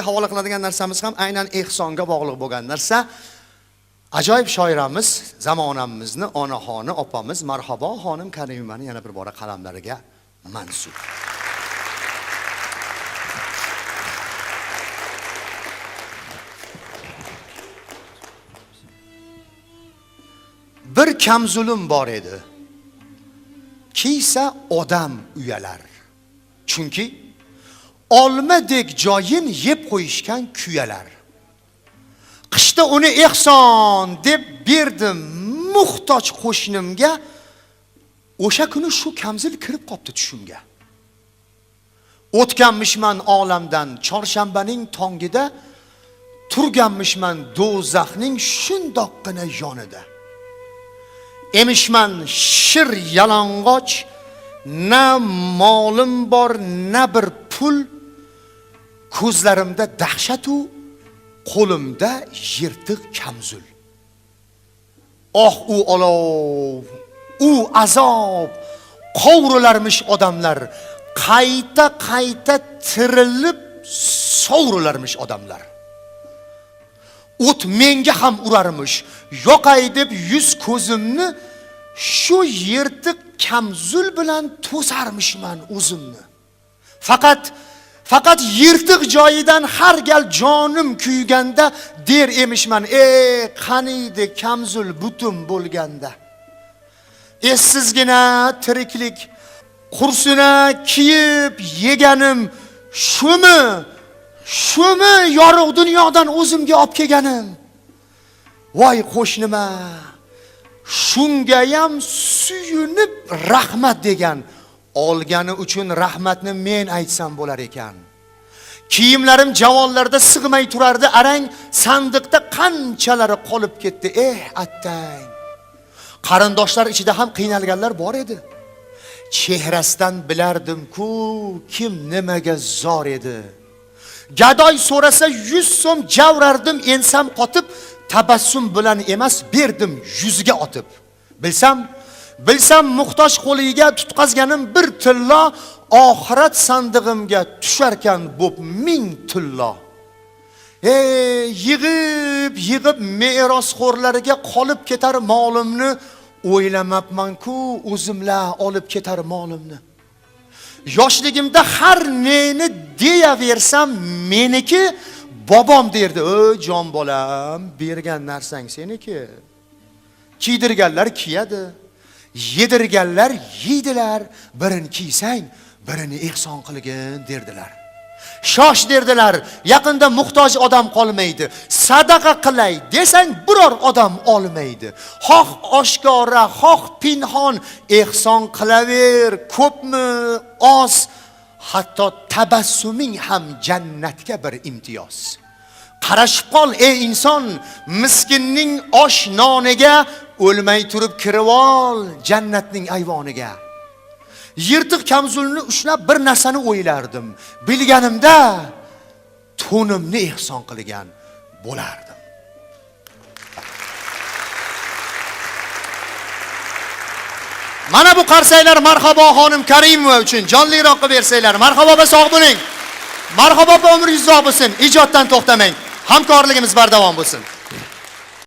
havola qiladigan narsamiz ham aynan ehsonga bog'liq bo'lgan narsa. Ajoyib shoiramiz, zamonamizni onaxoni opamiz Marhabo xonim Karimani yana bir bora qalamlariga mansub. Bir kamzulum bor edi. Kiysa odam uyalar. Chunki olmadek joyin yeb qo'yishgan kuyalar. Qishda uni ehson deb berdim muhtoj qo'shnimga. O'sha kuni shu kamzil kirib qopti tushimga. O'tganmishman olamdan chorshanbaning tongida, turganmishman do'zaxning shundoqqina yonida. Emishman shir yalang'och, na molim bor, na bir pul, ko'zlarimda dahshat u qo'limda yirtiq kamzul. Oh u olov, u azob, qovurilarmish odamlar, qayta tirilib sovurilarmish odamlar. O't menga ham urarmish, yoqay deb yuz ko'zimni shu yirtiq kamzul bilan to'sarmishman o'zimni. Faqat yirtiq joyidan har gal jonim kuyganda der emishman, qaniydi kamzul butun bo'lganda. Essizgina tiriklik qursuna kiyib yeganim shumi yorug' dunyodan o'zimga olib kelganim. Voy qo'shnima, shunga ham suyunib rahmat degan. Olgani uchun rahmatni men aytsam bo'lar ekan. Kiyimlarim javonlarda sig'may turardi, arang sandiqda qanchalari qolib ketdi. Attang. Qarindoshlar ichida ham qiynalganlar bor edi. Chehrasidan bilardim-ku, kim nimaga zor edi. Gadoy so'rasa 100 so'm javrardim, ensam qotib, tabassum bilan emas berdim yuziga otib. Bilsam muhtoj qo'liga tutqazganim bir tillo, oxirat sandig'imga tusharkan bo'p 1000 tillo. Yig'ib merosxo'rlariga qolib ketar molimni, o'ylamabman-ku o'zimla olib ketar molimni. Yoshligimda har neni deyaversam meniki, bobom derdi, jon bolam, bergan narsang seniki. Kiydirganlar kiyadi, yedirganlar yeydilar, birini kiysang, birini ehson qilgin derdilar. Shosh derdilar, yaqinda muhtoj odam qolmaydi. Sadaqa qilay desang biror odam olmaydi. Xoh oshkora, xoh pinhon ehson qilaver, ko'pmi, oz, hatto tabassuming ham jannatga bir imtiyoz. Qarashib qol ey inson, miskinning osh noniga, o'lmay turib kirib ol jannatning ayvoniga. Yirtiq kamzulni ushlab bir narsani o'ylardim. Bilganimda to'nimni ehson qilgan bo'lardim. Mana bu qarsaylar Marhabo xonim Karimova uchun jonliroq qilib bersanglar. Marhabo opa sog' bo'ling. Marhabo opa umringiz uzoq bo'lsin. Ijoddan to'xtamang. Hamkorligimiz bardavom bo'lsin.